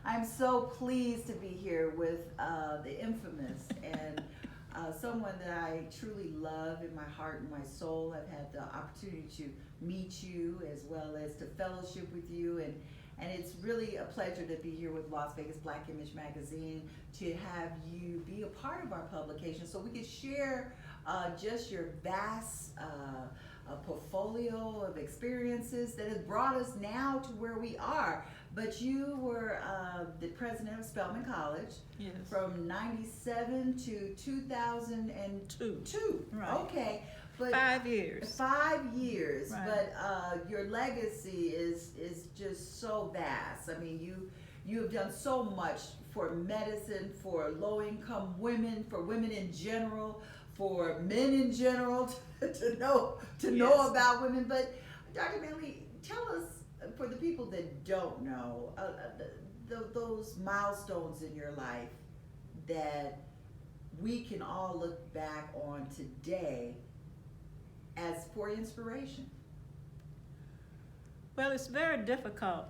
I'm so pleased to be here with the infamous and someone that I truly love in my heart and my soul. I've had the opportunity to meet you as well as to fellowship with you, and it's really a pleasure to be here with Las Vegas Black Image Magazine to have you be a part of our publication so we can share just your vast portfolio of experiences that has brought us now to where we are. But you were the president of Spelman College. Yes. From 97 to 2002. Right. Okay. But 5 years. 5 years. Right. But your legacy is just so vast. I mean, you have done so much for medicine, for low-income women, for women in general, for men in general to know Yes. about women. But Dr. Manley, tell us, for the people that don't know, those milestones in your life that we can all look back on today as for inspiration. Well, it's very difficult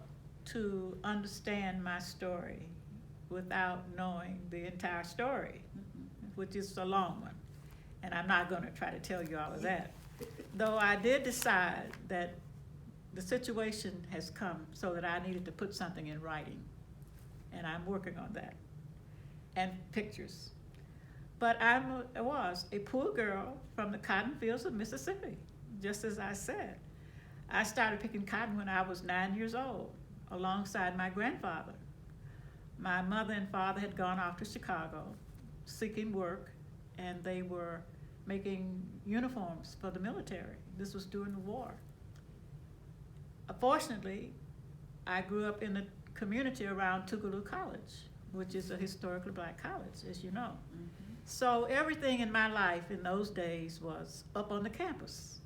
to understand my story without knowing the entire story, which is a long one. And I'm not going to try to tell you all of that. Though I did decide that the situation has come so that I needed to put something in writing. And I'm working on that. And pictures. But I was a poor girl from the cotton fields of Mississippi, just as I said. I started picking cotton when I was 9 years old, alongside my grandfather. My mother and father had gone off to Chicago seeking work, and they were making uniforms for the military. This was during the war. Fortunately, I grew up in the community around Tougaloo College, which is a historically black college, as you know. Mm-hmm. So everything in my life in those days was up on the campus.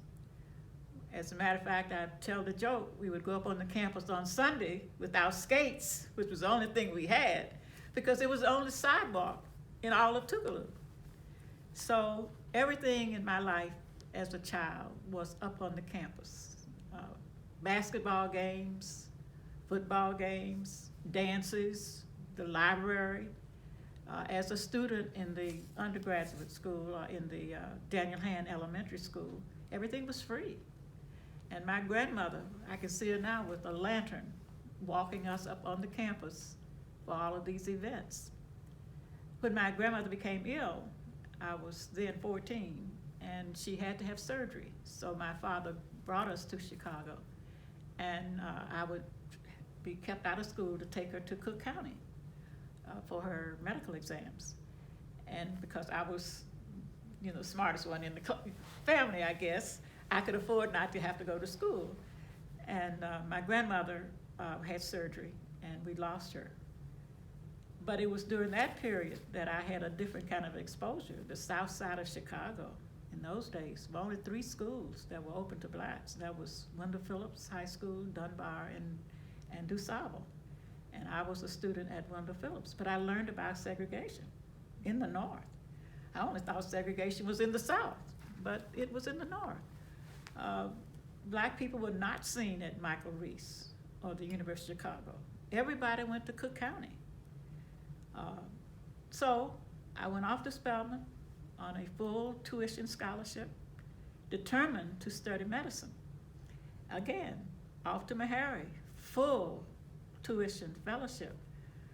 As a matter of fact, I tell the joke, we would go up on the campus on Sunday without skates, which was the only thing we had, because it was the only sidewalk in all of Tougaloo. So everything in my life as a child was up on the campus. Basketball games, football games, dances, the library. As a student in the undergraduate school, in the Daniel Hand Elementary School, everything was free. And my grandmother, I can see her now with a lantern, walking us up on the campus for all of these events. When my grandmother became ill, I was then 14, and she had to have surgery. So my father brought us to Chicago, and I would be kept out of school to take her to Cook County for her medical exams. And because I was, the smartest one in the family, I guess, I could afford not to have to go to school. And my grandmother had surgery, and we lost her. But it was during that period that I had a different kind of exposure. The south side of Chicago, in those days, were only 3 schools that were open to blacks. That was Wendell Phillips High School, Dunbar, and DuSable. And I was a student at Wendell Phillips. But I learned about segregation in the North. I only thought segregation was in the South, but it was in the North. Black people were not seen at Michael Reese or the University of Chicago. Everybody went to Cook County. So I went off to Spelman on a full tuition scholarship, determined to study medicine. Again, off to Meharry, full tuition fellowship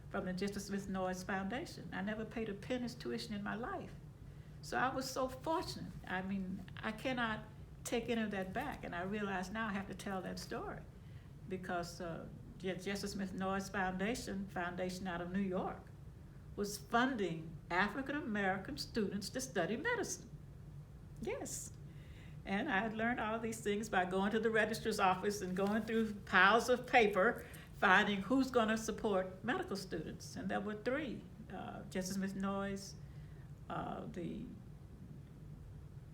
from the Jesse Smith Noyes Foundation. I never paid a penny's tuition in my life. So I was so fortunate. I mean, I cannot take any of that back, and I realize now I have to tell that story because Jesse Smith Noyes Foundation out of New York, was funding African American students to study medicine. Yes. And I had learned all these things by going to the registrar's office and going through piles of paper, finding who's going to support medical students. And there were 3, Jesse Smith Noyes, the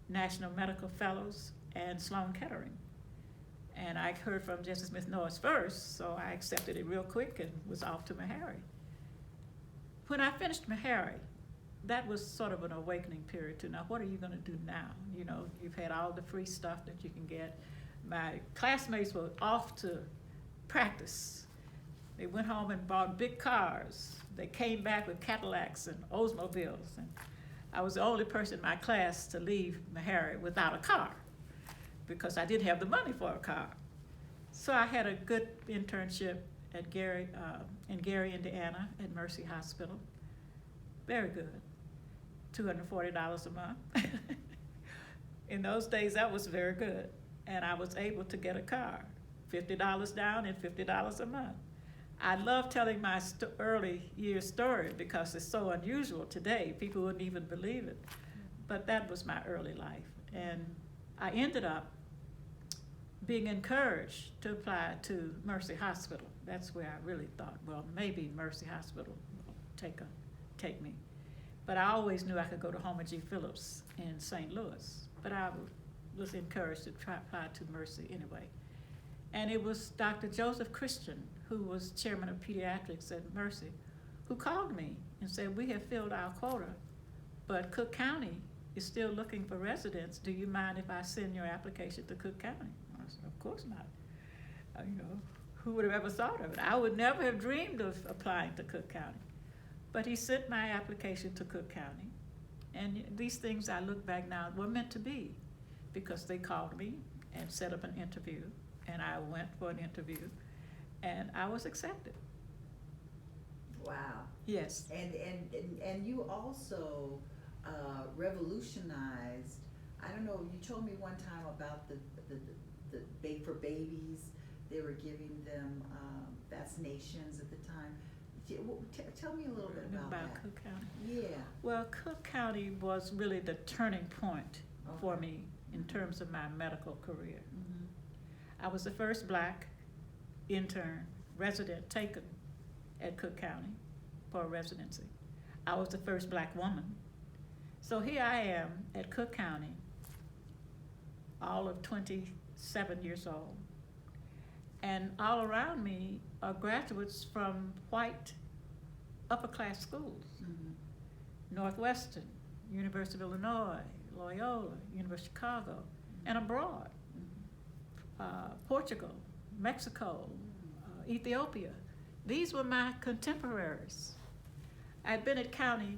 National Medical Fellows, and Sloan Kettering. And I heard from Jesse Smith Noyes first, so I accepted it real quick and was off to Meharry. When I finished Meharry, that was sort of an awakening period to now, what are you going to do now? You've had all the free stuff that you can get. My classmates were off to practice They went home and bought big cars. They came back with Cadillacs and Oldsmobiles. And I was the only person in my class to leave Meharry without a car because I didn't have the money for a car. So I had a good internship at Gary, Indiana at Mercy Hospital. Very good. $240 a month. In those days, that was very good. And I was able to get a car, $50 down and $50 a month. I love telling my early year story because it's so unusual today. People wouldn't even believe it. But that was my early life. And I ended up being encouraged to apply to Mercy Hospital. That's where I really thought, well, maybe Mercy Hospital will take me. But I always knew I could go to Homer G. Phillips in St. Louis. But I was encouraged to apply to Mercy anyway. And it was Dr. Joseph Christian, who was chairman of pediatrics at Mercy, who called me and said, we have filled our quota, but Cook County is still looking for residents. Do you mind if I send your application to Cook County? I said, of course not. Who would have ever thought of it? I would never have dreamed of applying to Cook County. But he sent my application to Cook County. And these things, I look back now, were meant to be because they called me and set up an interview. And I went for an interview and I was accepted. Wow. Yes. And you also revolutionized, I don't know, you told me one time about the for babies, they were giving them vaccinations at the time. Tell me a little bit about that. Cook County. Yeah. Well, Cook County was really the turning point for me in terms of my medical career. Mm-hmm. I was the first black intern resident taken at Cook County for a residency. I was the first black woman. So here I am at Cook County, all of 27 years old. And all around me are graduates from white upper class schools. Mm-hmm. Northwestern, University of Illinois, Loyola, University of Chicago, mm-hmm. and abroad. Mm-hmm. Portugal, Mexico, Ethiopia. These were my contemporaries. I'd been at county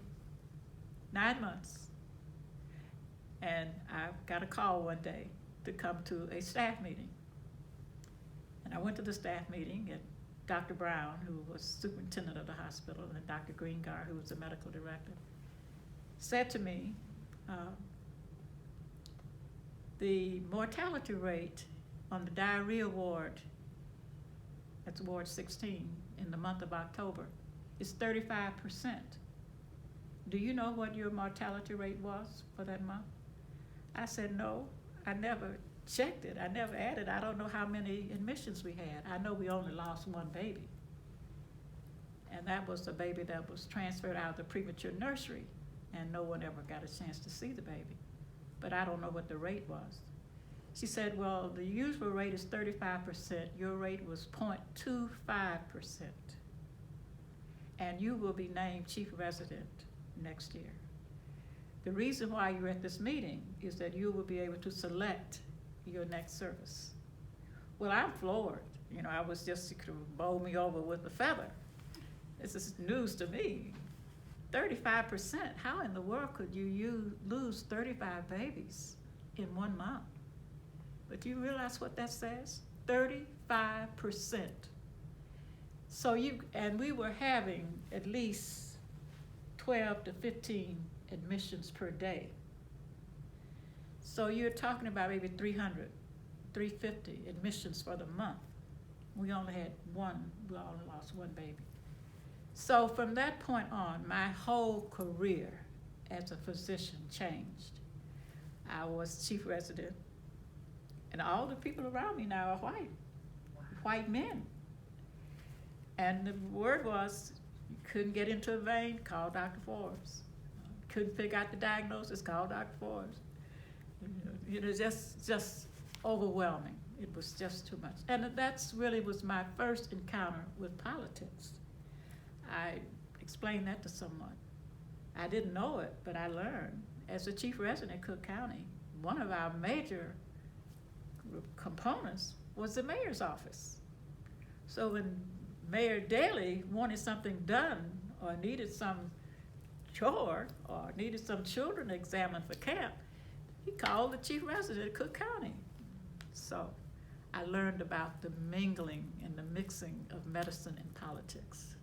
9 months, and I got a call one day to come to a staff meeting. And I went to the staff meeting, and Dr. Brown, who was superintendent of the hospital, and Dr. Greengard, who was the medical director, said to me, the mortality rate on the diarrhea ward, that's Ward 16, in the month of October, is 35%. Do you know what your mortality rate was for that month? I said, no, I never checked it. I never added. I don't know how many admissions we had. I know we only lost one baby. And that was the baby that was transferred out of the premature nursery, and no one ever got a chance to see the baby. But I don't know what the rate was. She said, well, the usual rate is 35%. Your rate was 0.25%. And you will be named chief resident next year. The reason why you're at this meeting is that you will be able to select your next service. Well, I'm floored. I was just, you could have bowled me over with a feather. This is news to me. 35%, how in the world could you lose 35 babies in 1 month? But do you realize what that says? 35%. So and we were having at least 12 to 15 admissions per day. So you're talking about maybe 300, 350 admissions for the month. We only had one, we only lost one baby. So from that point on, my whole career as a physician changed. I was chief resident, and all the people around me now are white, white men. And the word was, you couldn't get into a vein, call Dr. Forbes. Couldn't figure out the diagnosis, call Dr. Forbes. Just overwhelming. It was just too much. And that's really was my first encounter with politics. I explained that to someone. I didn't know it, but I learned. As a chief resident in Cook County, one of our major components was the mayor's office. So when Mayor Daley wanted something done or needed some chore or needed some children examined for camp, he called the chief resident of Cook County. So I learned about the mingling and the mixing of medicine and politics.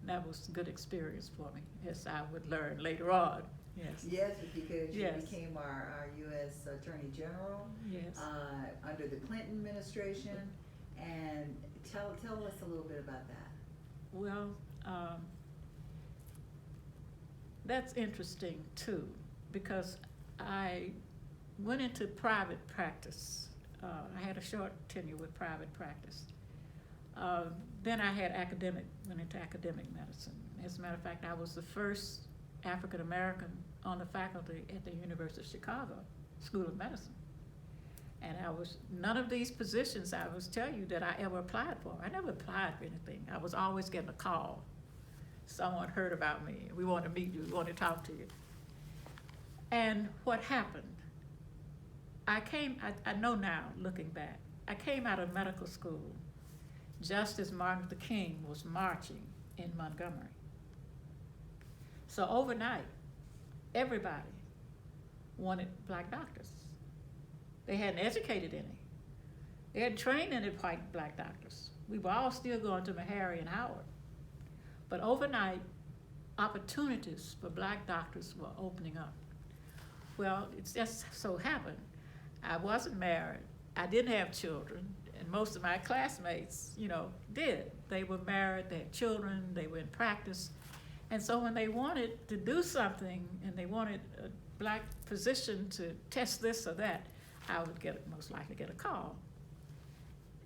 That was a good experience for me, as I would learn later on. Yes. Yes, because you Yes. became our U.S. Attorney General Yes. under the Clinton administration, and tell us a little bit about that. Well, that's interesting too, because I went into private practice. I had a short tenure with private practice. Then I went into academic medicine. As a matter of fact, I was the first African American on the faculty at the University of Chicago School of Medicine. And none of these positions I was telling you that I ever applied for. I never applied for anything. I was always getting a call. Someone heard about me. We want to meet you. We want to talk to you. And what happened? I know now, looking back, I came out of medical school just as Martin Luther King was marching in Montgomery. So overnight, everybody wanted black doctors. They hadn't educated any. They hadn't trained any white black doctors. We were all still going to Meharry and Howard. But overnight, opportunities for black doctors were opening up. Well, it just so happened, I wasn't married, I didn't have children, and most of my classmates, did. They were married, they had children, they were in practice. And so when they wanted to do something and they wanted a black physician to test this or that, I would most likely get a call.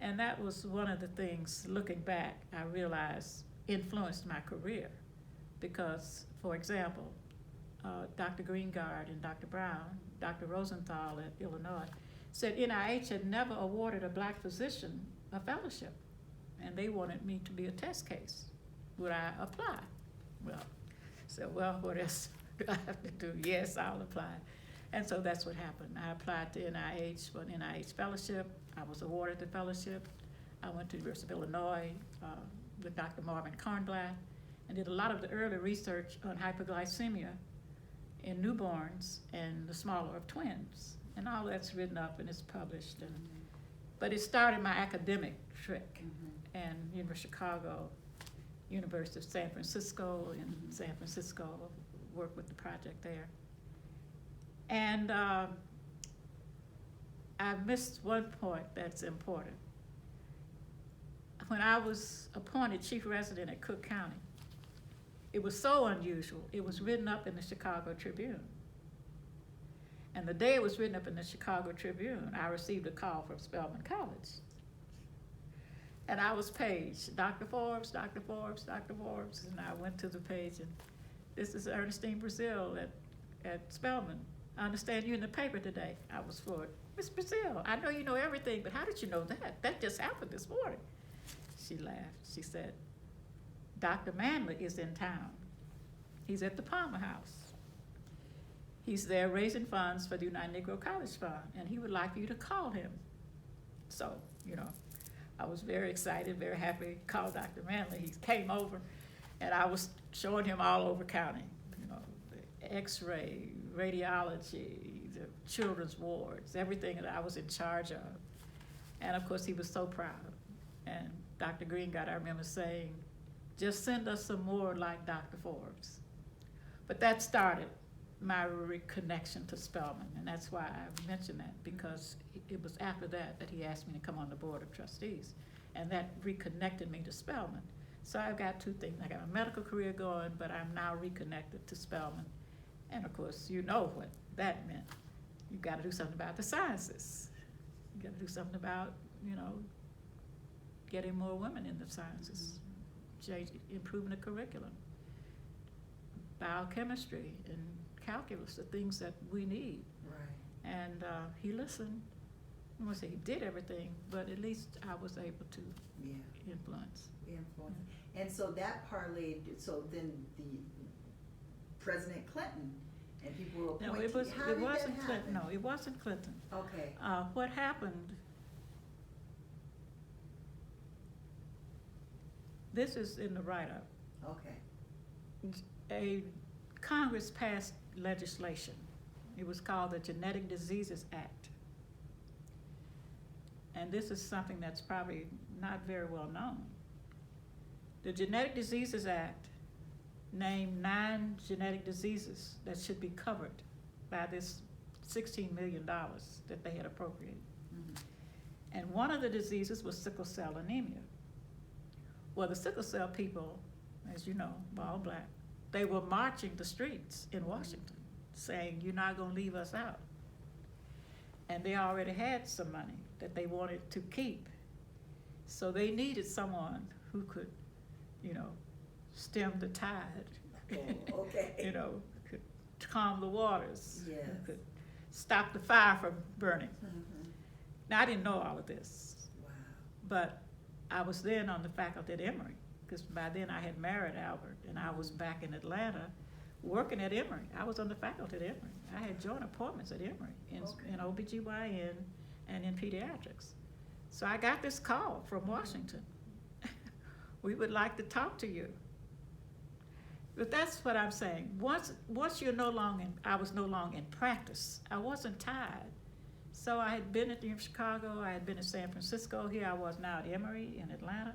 And that was one of the things, looking back, I realized influenced my career. Because, for example, Dr. Greengard and Dr. Brown, Dr. Rosenthal at Illinois, said NIH had never awarded a black physician a fellowship. And they wanted me to be a test case. Would I apply? What else do I have to do? Yes, I'll apply. And so that's what happened. I applied to NIH for an NIH fellowship. I was awarded the fellowship. I went to the University of Illinois with Dr. Marvin Kornblatt and did a lot of the early research on hyperglycemia in newborns and the smaller of twins. And all that's written up and it's published. But it started my academic trick. And University of Chicago, University of San Francisco, in San Francisco, worked with the project there. And I missed one point that's important. When I was appointed chief resident at Cook County, it was so unusual, it was written up in the Chicago Tribune. And the day it was written up in the Chicago Tribune, I received a call from Spelman College. And I was paged, Dr. Forbes, Dr. Forbes, Dr. Forbes. And I went to the page, and this is Ernestine Brazil at Spelman. I understand you in the paper today. I was floored. Miss Brazil, I know you know everything, but how did you know that? That just happened this morning. She laughed. She said, Dr. Manley is in town. He's at the Palmer House. He's there raising funds for the United Negro College Fund, and he would like you to call him. So, I was very excited, very happy, called Dr. Manley. He came over, and I was showing him all over county, the x-ray, radiology, the children's wards, everything that I was in charge of. And of course, he was so proud. And Dr. Greengard, I remember saying, just send us some more like Dr. Forbes. But that started my reconnection to Spelman, and that's why I mentioned that, because it was after that he asked me to come on the board of trustees, and that reconnected me to Spelman. So I've got two things. I got a medical career going, but I'm now reconnected to Spelman. And of course, you know what that meant. You've got to do something about the sciences. You got to do something about, getting more women in the sciences, improving the curriculum, biochemistry and calculus, the things that we need. Right. And he listened. I won't say he did everything, but at least I was able to influence. And so that parlayed, so then the President Clinton and people were appointed. No, it wasn't Clinton. No, it wasn't Clinton. Okay. What happened, This is in the write-up. Okay. A Congress passed legislation. It was called the Genetic Diseases Act. And this is something that's probably not very well known. The Genetic Diseases Act named 9 genetic diseases that should be covered by this $16 million that they had appropriated. Mm-hmm. And one of the diseases was sickle cell anemia. Well, the sickle cell people, as you know, were all black. They were marching the streets in Washington saying, "You're not gonna leave us out." And they already had some money that they wanted to keep. So they needed someone who could, stem the tide. Oh, okay. Could calm the waters. Yes. Could stop the fire from burning. Mm-hmm. Now, I didn't know all of this, Wow. but I was then on the faculty at Emory, because by then I had married Albert, and I was back in Atlanta working at Emory. I was on the faculty at Emory. I had joint appointments at Emory in OBGYN and in pediatrics. So I got this call from Washington. We would like to talk to you. But that's what I'm saying. Once you're I was no longer in practice. I wasn't tired. So I had been at the University of Chicago, I had been in San Francisco, here I was now at Emory in Atlanta.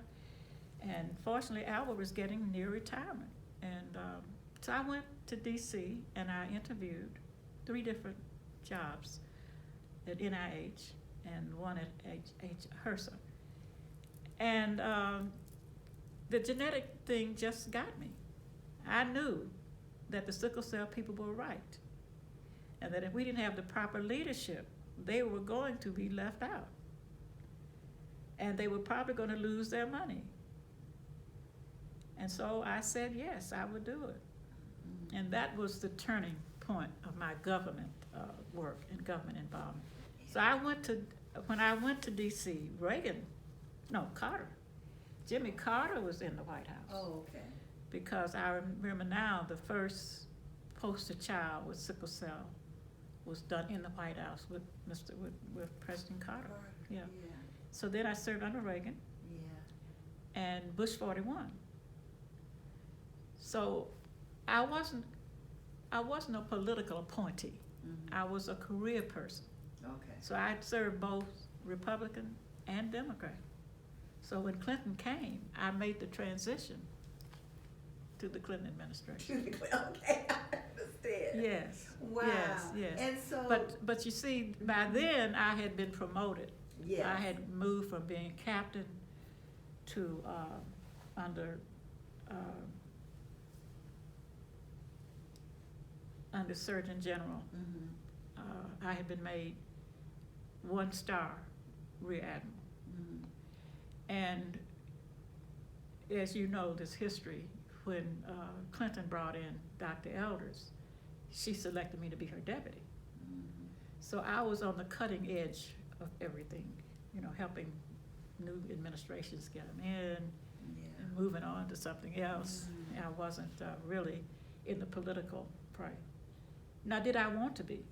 And fortunately, Albert was getting near retirement. And so I went to DC and I interviewed 3 different jobs at NIH and one at HRSA. And the genetic thing just got me. I knew that the sickle cell people were right, and that if we didn't have the proper leadership, they were going to be left out. And they were probably going to lose their money. And so I said, yes, I would do it. Mm-hmm. And that was the turning point of my government work and government involvement. So when I went to DC, Carter. Jimmy Carter was in the White House. Oh, okay. Because I remember now the first poster child with sickle cell was done in the White House with President Carter. Yeah. So then I served under Reagan. Yeah. And Bush 41. So I wasn't a political appointee. Mm-hmm. I was a career person. Okay. So I served both Republican and Democrat. So when Clinton came, I made the transition to the Clinton administration. Okay, I understand. Yes. Wow. Yes. And so. But you see, by then I had been promoted. Yes. I had moved from being captain to under Surgeon General. Mm-hmm. I had been made 1-star rear admiral. Mm-hmm. And as you know, this history, when Clinton brought in Dr. Elders, she selected me to be her deputy. Mm-hmm. So I was on the cutting edge of everything, helping new administrations get them in and moving on to something else. Mm-hmm. I wasn't really in the political fray. Now, did I want to be?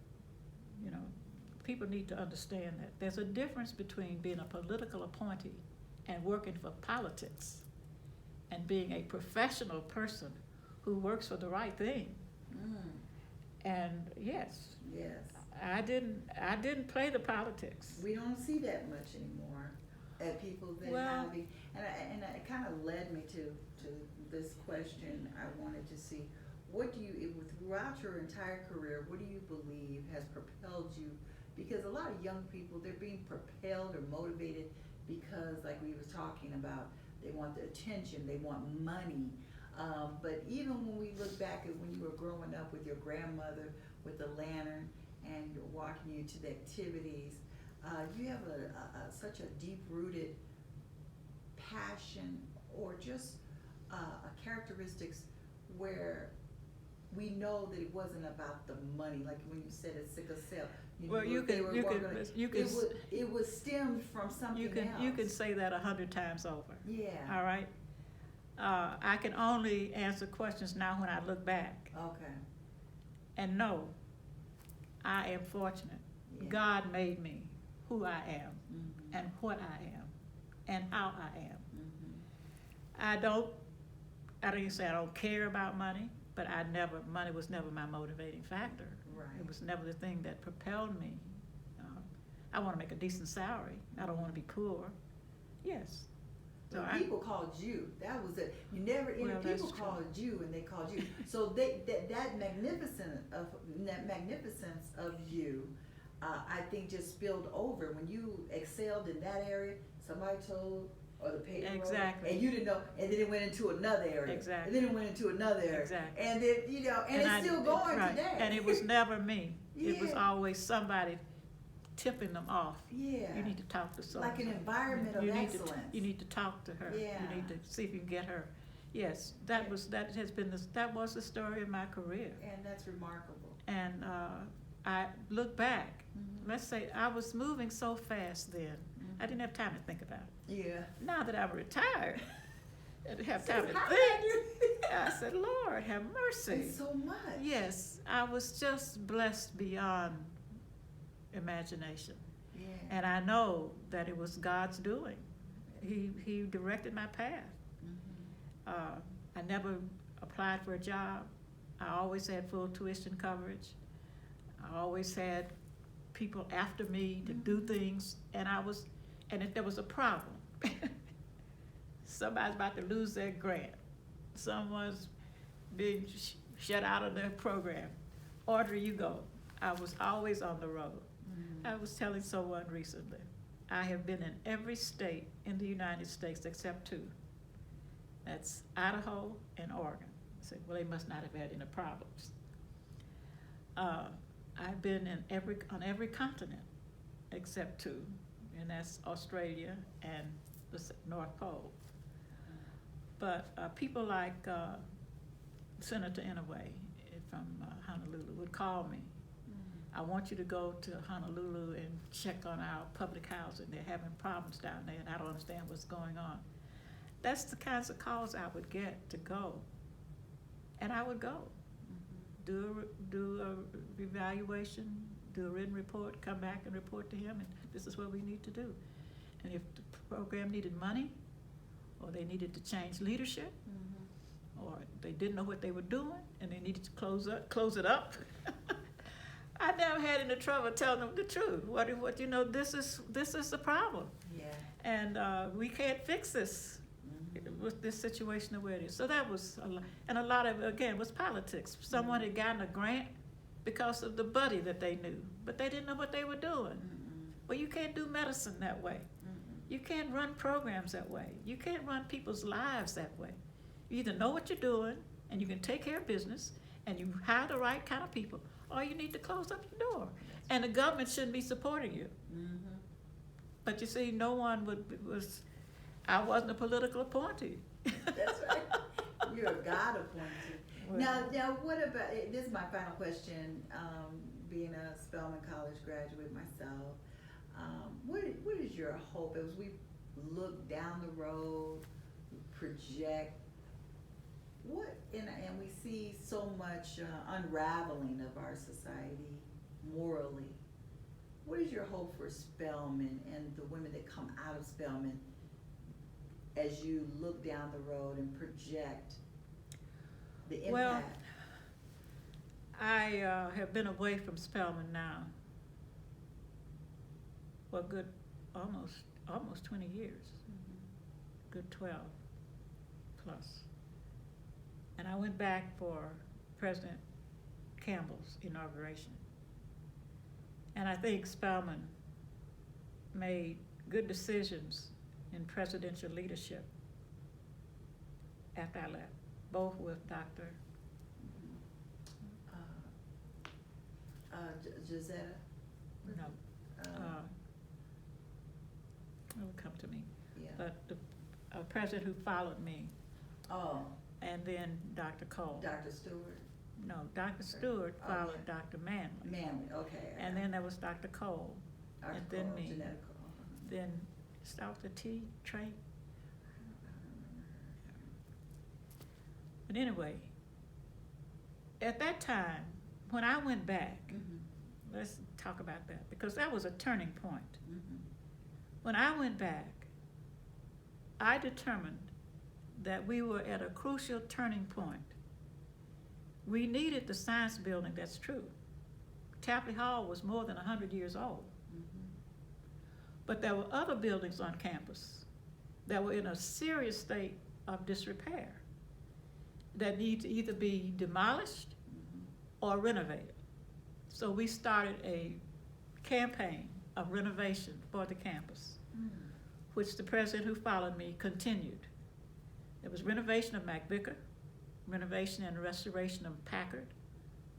People need to understand that there's a difference between being a political appointee and working for politics and being a professional person who works for the right thing. Mm. And yes, I didn't play the politics. We don't see that much anymore at people that having, and it kind of led me to this question. I wanted to see, what do you, throughout your entire career, what do you believe has propelled you? Because a lot of young people, they're being propelled or motivated because, like we were talking about, they want the attention, they want money. But even when we look back at when you were growing up with your grandmother with the lantern and walking you to the activities, you have such a deep-rooted passion or just a characteristics where we know that it wasn't about the money, like when you said it's sickle cell. It was stemmed from something else. You can say that 100 times over. Yeah. All right. I can only answer questions now when I look back. Okay. And no, I am fortunate. Yeah. God made me who I am, Mm-hmm. and what I am, and how I am. Mm-hmm. I don't even say I don't care about money, but money was never my motivating factor. Right. It was never the thing that propelled me. I want to make a decent salary. I don't want to be poor. Yes. So So people called you. That was it. You never. Well, that's people true. called you, and they called you. So that magnificence of you, I think, just spilled over when you excelled in that area. Somebody told, or the paper, Exactly. and you didn't know, and then it went into another area. Exactly. And then it went into another area. Exactly. And then and it's still going right. today. And it was never me. It was Yeah. always somebody tipping them off. Yeah. You need to talk to someone. Like an environment of excellence. You need to talk to her. Yeah. You need to see if you can get her. Yes, that was the story of my career. And that's remarkable. And I look back. Mhm. Let's say I was moving so fast then. I didn't have time to think about it. Yeah. Now that I'm retired, I didn't have time to How think. did I said, Lord, have mercy. It's so much. Yes, I was just blessed beyond imagination. Yeah. And I know that it was God's doing. He directed my path. Mhm. I never applied for a job. I always had full tuition coverage. I always had people after me to do things, and if there was a problem, somebody's about to lose their grant, someone's being shut out of their program, Audrey, you go. I was always on the road. I was telling someone recently, I have been in every state in the United States except two. That's Idaho and Oregon. I said, well, they must not have had any problems. I've been on every continent except two, and that's Australia and the North Pole. But people like Senator Inouye from Honolulu would call me. I want you to go to Honolulu and check on our public housing. They're having problems down there, and I don't understand what's going on. That's the kinds of calls I would get to go. And I would go. Do a evaluation, do a written report, come back and report to him, and this is what we need to do. And if the program needed money, or they needed to change leadership, or they didn't know what they were doing, and they needed to close it up, I never had any trouble telling them the truth. This is the problem. Yeah. And we can't fix this with this situation the way it is. So that was a lot of, again, was politics. Someone had gotten a grant because of the buddy that they knew, but they didn't know what they were doing. Well, you can't do medicine that way. You can't run programs that way. You can't run people's lives that way. You either know what you're doing, and you can take care of business, and you hire the right kind of people, or you need to close up your door. And the government shouldn't be supporting you. But you see, no one I wasn't a political appointee. That's right. You're a God appointed. Well, Now, what about, this is my final question, being a Spelman College graduate myself, what is your hope as we look down the road, project, and we see so much unraveling of our society morally? What is your hope for Spelman and the women that come out of Spelman as you look down the road and project the impact? Well, I have been away from Spelman now for a good almost 20 years, good 12 plus. And I went back for President Campbell's inauguration. And I think Spelman made good decisions in presidential leadership after I left, both with Dr. Gisetta? No, it will come to me. Yeah. But the president who followed me, Oh, and then Dr. Cole. Dr. Stewart? No, Dr. Stewart Oh, followed yeah. Dr. Manley. Manley, okay. And then there was Dr. Cole. Dr. and then Cole, me. Jeanette Cole. Then start with the T, Trey. But anyway, at that time, when I went back, let's talk about that, because that was a turning point. When I went back, I determined that we were at a crucial turning point. We needed the science building, that's true. Tapley Hall was more than 100 years old. But there were other buildings on campus that were in a serious state of disrepair that need to either be demolished or renovated. So we started a campaign of renovation for the campus, which the president who followed me continued. There was renovation of McVicker, renovation and restoration of Packard,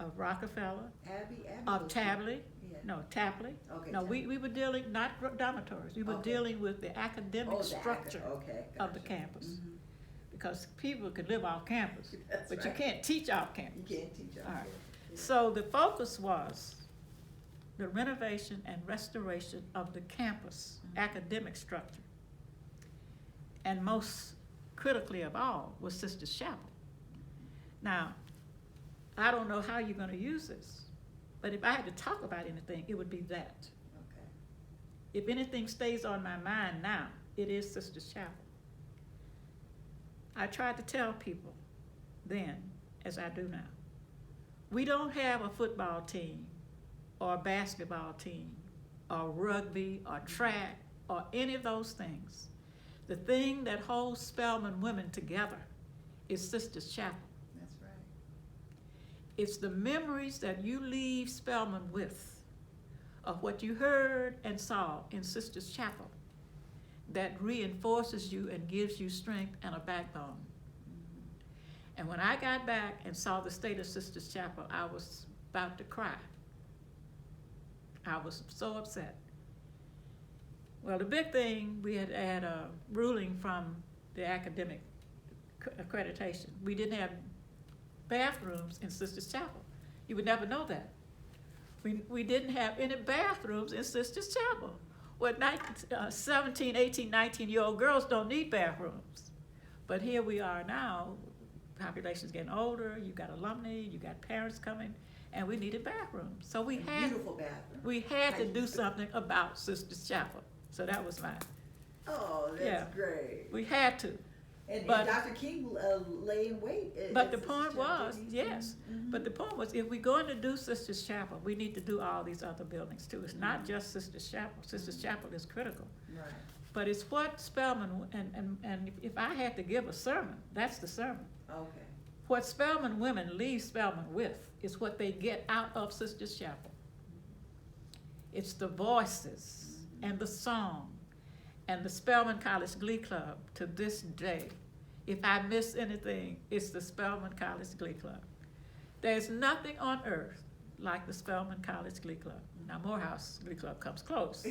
of Rockefeller, of Tapley. Yeah. No, Tapley. Okay, No, Tapley. we were dealing, not dormitories, we were Okay. dealing with the academic structure Okay, of the gotcha. campus. Because people could live off campus, That's but right. you can't teach off campus. You can't teach All right. us. So the focus was the renovation and restoration of the campus academic structure. And most critically of all was Sisters Chapel. Now, I don't know how you're gonna use this, but if I had to talk about anything, it would be that. Okay. If anything stays on my mind now, it is Sisters Chapel. I tried to tell people then, as I do now, we don't have a football team or a basketball team or rugby or track or any of those things. The thing that holds Spelman women together is Sisters Chapel. That's right. It's the memories that you leave Spelman with of what you heard and saw in Sisters Chapel that reinforces you and gives you strength and a backbone. And when I got back and saw the state of Sisters Chapel, I was about to cry. I was so upset. Well, the big thing, we had a ruling from the academic accreditation. We didn't have bathrooms in Sisters Chapel. You would never know that. We didn't have any bathrooms in Sisters Chapel. Well, 17, 18, 19-year-old girls don't need bathrooms. But here we are now, population's getting older, you got alumni, you got parents coming, and we needed bathrooms. So we had, Beautiful bathroom. we had to do something about Sisters Chapel. So that was mine. Oh, that's Yeah. great. We had to. And But- Dr. King lay in wait. But the point was, yes, Mhm. but the point was, if we're going to do Sisters Chapel, we need to do all these other buildings too. It's not just Sisters Chapel. Sisters Chapel is critical. Right. But it's what Spelman, and if I had to give a sermon, that's the sermon. Okay. What Spelman women leave Spelman with is what they get out of Sisters Chapel. It's the voices and the song and the Spelman College Glee Club to this day. If I miss anything, it's the Spelman College Glee Club. There's nothing on earth like the Spelman College Glee Club. Now, Morehouse Glee Club comes close,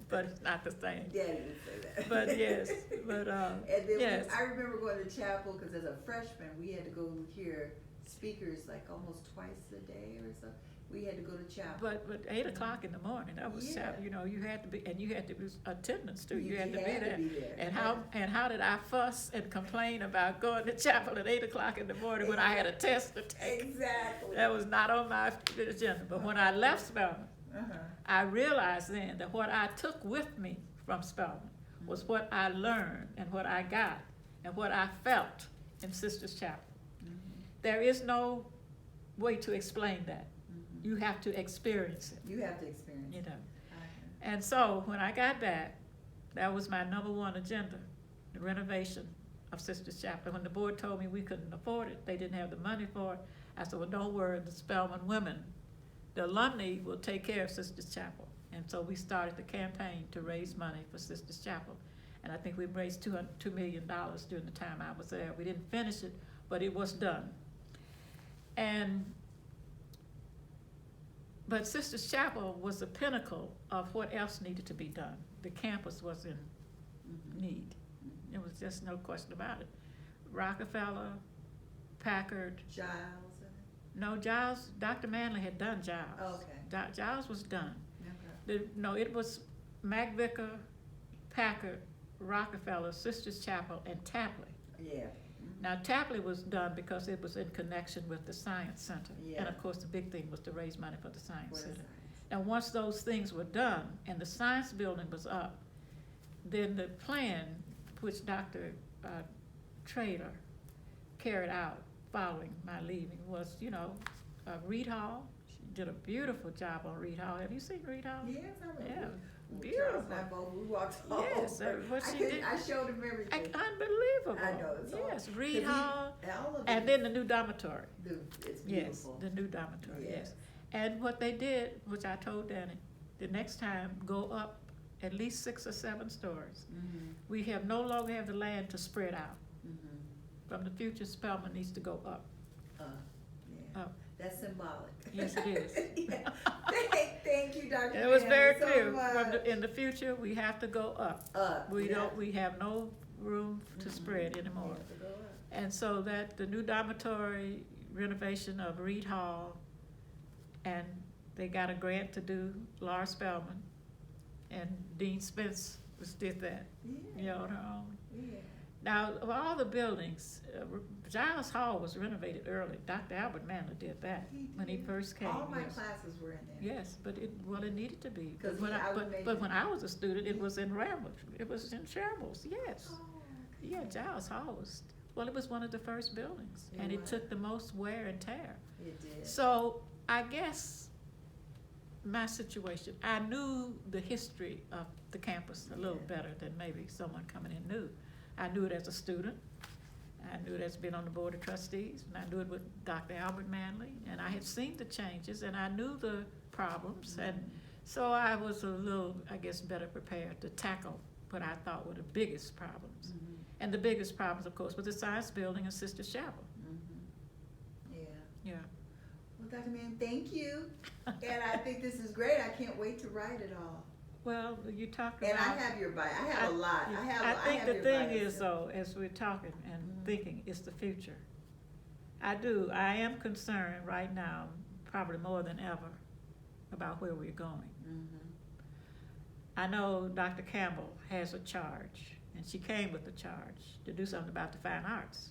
but it's not the same. Daddy would say that. But yes, but And then yes. I remember going to chapel because as a freshman, we had to go hear speakers like almost twice a day or so. We had to go to chapel. But 8 o'clock in the morning, that was Yeah. you know, you had to be, and you had to be attendance too. You You had to be had to there. be there, And yeah. how did I fuss and complain about going to chapel at 8 o'clock in the morning when I had a test to take? Exactly. That was not on my agenda. But when I left Spelman, Uh-huh. I realized then that what I took with me from Spelman was what I learned and what I got and what I felt in Sisters Chapel. There is no way to explain that. You have to experience it, You have to experience you it. know. Uh-huh. And so when I got back, that was my number one agenda, the renovation of Sisters Chapel. When the board told me we couldn't afford it, they didn't have the money for it, I said, well, don't worry, the Spelman women, the alumni will take care of Sisters Chapel. And so we started the campaign to raise money for Sisters Chapel. And I think we raised $2 million during the time I was there. We didn't finish it, but it was done. But Sisters Chapel was the pinnacle of what else needed to be done. The campus was in need. There was just no question about it. Rockefeller, Packard, Giles. no, Giles, Dr. Manley had done Giles. Okay. Giles was done. Okay. No, it was McVicker, Packard, Rockefeller, Sisters Chapel, and Tapley. Yeah. Now, Tapley was done because it was in connection with the Science Center. Yeah. And of course, the big thing was to raise money for the Science What is Center. science? And once those things were done and the science building was up, then the plan, which Dr. trailer carried out following my leaving was, Reed Hall. She did a beautiful job on Reed Hall. Have you seen Reed Hall? Yes, I remember. Yeah, Well, beautiful. Charles and I both, we walked all Yes, over. what she did. I showed him everything. Unbelievable. I know, it's all- Yes, Reed Hall, all of and it, then the new dormitory. it's Yes, beautiful. the new dormitory, yes. Yes. And what they did, which I told Danny, the next time, go up at least 6 or 7 stories. Mhm. We no longer have the land to spread out. Mhm. From the future, Spelman needs to go up. Yeah. Up. That's symbolic. Yes, it is. Yeah. Thank you, Dr. And it was very so clear, much. in the future, we have to go up. We have no room to Mhm. spread We anymore. have to go up. And so that the new dormitory renovation of Reed Hall, and they got a grant to do Laura Spelman, and Dean Spence did that, Yeah. on her own. Yeah. Now, of all the buildings, Giles Hall was renovated early. Dr. Albert Manley did that when he did. first came. All my yes. classes were in there. Yes, but it needed to be. 'Cause When I would make but it- when I was a student, it was in Ramble. It was in Shambles, yes. Oh, okay. Yeah, Giles Hall was, it was one of the first buildings, and it was. took the most wear and tear. It did. So I guess my situation, I knew the history of the campus a little Yeah. better than maybe someone coming in knew. I knew it as a student. I knew it as being on the board of trustees, and I knew it with Dr. Albert Manley, and I had seen the changes, and I knew the problems, and so I was a little, I guess, better prepared to tackle what I thought were the biggest problems. Mhm. And the biggest problems, of course, was the science building and Sister Chapel. Mhm. Yeah. Yeah. Well, Dr. Mann, thank you. And I think this is great. I can't wait to write it all. Well, you talked And about. I have your bio. I have a lot. I think have the your thing bio, is, so- though, as we're talking and Mhm. thinking, it's the future. I am concerned right now, probably more than ever, about where we're going. Mhm. I know Dr. Campbell has a charge, and she came with the charge to do something about the fine arts.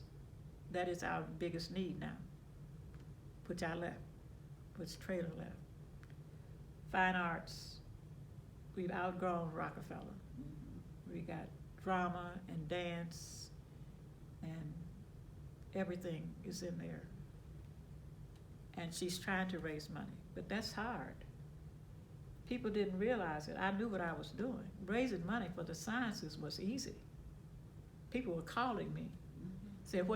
That is our biggest need now, which I left, which Trader left. Fine arts, we've outgrown Rockefeller. Mhm. We got drama and dance, and everything is in there. And she's trying to raise money, but that's hard. People didn't realize it. I knew what I was doing. Raising money for the sciences was easy. People were calling me, Mhm. said,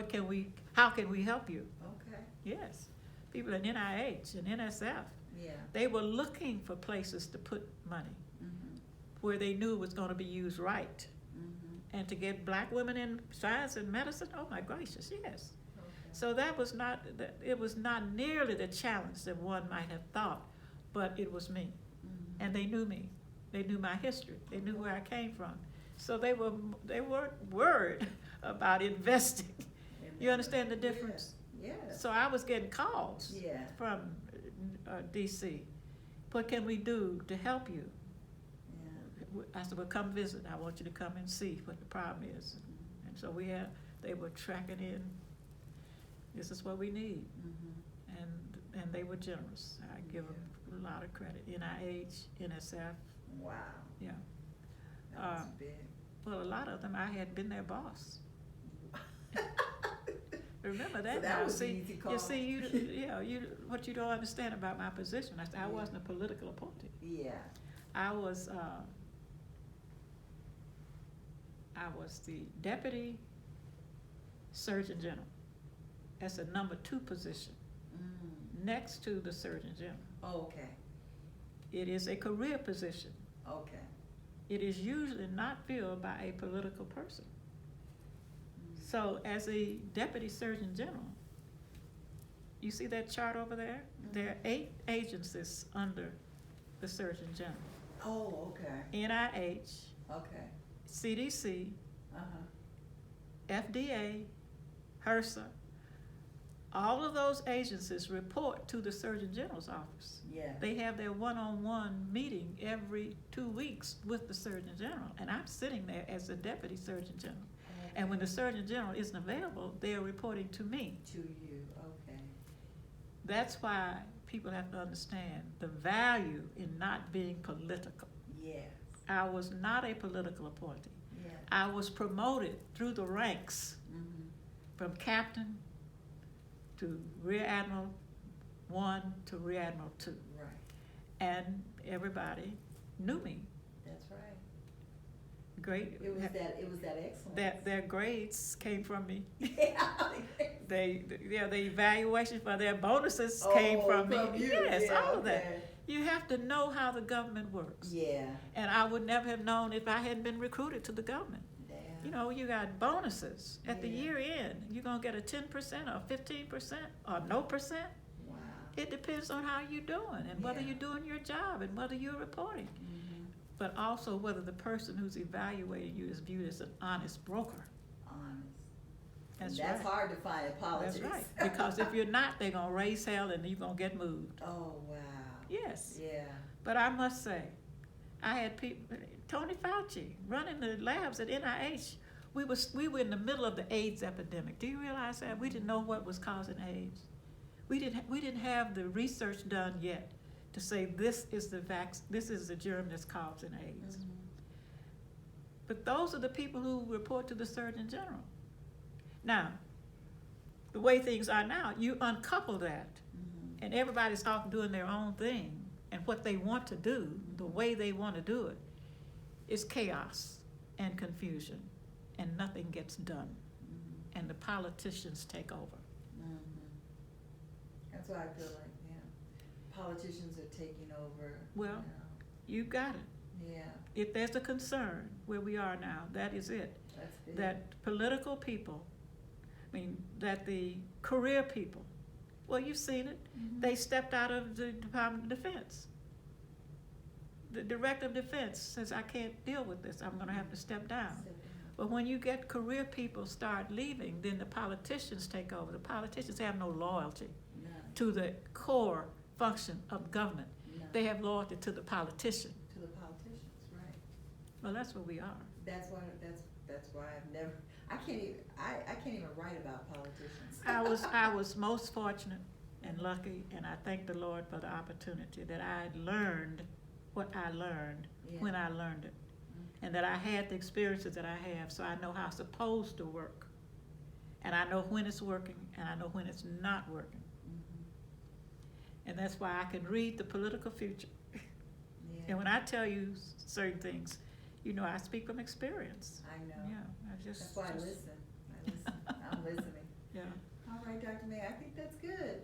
how can we help you? Okay. Yes. People in NIH and NSF, Yeah. they were looking for places to put money Mhm. where they knew it was gonna be used right. Mhm. And to get black women in science and medicine, oh my gracious, yes. Okay. So it was not nearly the challenge that one might have thought, but it was me. Mhm. And they knew me. They knew my history. They knew where I came from. So they weren't worried about investing. And You understand the difference? Yeah. So I was getting calls Yeah. from DC. What can we do to help you? Yeah. I said, well, come visit. I want you to come and see what the problem is. And so they were tracking in, this is what we need. Mhm. And they were generous. I give them a lot of credit. NIH, NSF, Wow. yeah. That's big. Well, a lot of them, I had been their boss. Remember that So that now. was See, an easy call. you see, what you don't understand about my position, I said, I wasn't a political appointee. Yeah. I was the deputy surgeon general. That's a number 2 position, Mm. next to the surgeon general. Oh, okay. It is a career position. Okay. It is usually not filled by a political person. Mm. So as a deputy surgeon general, you see that chart over there? There are 8 agencies under the surgeon general. Oh, okay. NIH, Okay. CDC, Uh-huh. FDA, HRSA. All of those agencies report to the Surgeon General's office. Yeah. They have their one-on-one meeting every 2 weeks with the Surgeon General, and I'm sitting there as the Deputy Surgeon General. And when the Surgeon General isn't available, they're reporting to me. To you, okay. That's why people have to understand the value in not being political. Yes. I was not a political appointee. Yeah. Yeah. I was promoted through the ranks Mm-hmm. from captain to Rear Admiral 1 to Rear Admiral 2. Right. And everybody knew me. That's right. Great. It was that excellence. That their grades came from me. Yeah. The evaluation for their bonuses came from me. You. Yes, Yeah, all of that. okay. You have to know how the government works. Yeah. And I would never have known if I hadn't been recruited to the government. Damn. You know, you got bonuses at the Yeah. year end. You're gonna get a 10% or 15% or no percent. Wow. It depends on how you're doing and whether Yeah. you're doing your job and whether you're reporting. Mm-hmm. But also whether the person who's evaluating you is viewed as an honest broker. Honest. That's And that's right. hard to find in politics. That's right. Because if you're not, they're gonna raise hell and you're gonna get moved. Oh wow. Yes. Yeah. But I must say, I had people, Tony Fauci running the labs at NIH. We were in the middle of the AIDS epidemic. Do you realize that? We didn't know what was causing AIDS. We didn't have the research done yet to say this is the germ that's causing AIDS. Mm-hmm. But those are the people who report to the Surgeon General. Now, the way things are now, you uncouple that, Mm-hmm. and everybody's off doing their own thing, and what they want to do, the way they want to do it, is chaos and confusion, and nothing gets done, Mm-hmm. and the politicians take over. Mm-hmm. That's why I feel like, politicians are taking over. Well, you got it. Yeah. If there's a concern where we are now, that is it. That's big. That political people, that the career people, well, you've seen it. Mhm. They stepped out of the Department of Defense. The Director of Defense says, I can't deal with this, I'm gonna have to step down. Step down. But when you get career people start leaving, then the politicians take over. The politicians have no loyalty No. to the core function of government. No. They have loyalty to the politician. To the politicians, right? Well, that's where we are. That's why I can't even write about politicians. I was most fortunate and lucky, and I thank the Lord for the opportunity that I had learned what I learned Yeah. when I learned it. Mhm. And that I had the experiences that I have, so I know how it's supposed to work. And I know when it's working, and I know when it's not working. Mhm. And that's why I can read the political future. Yeah. And when I tell you certain things, I speak from experience. I know. Yeah, I just. That's why I listen. I'm listening. Yeah. All right, Dr. May, I think that's good.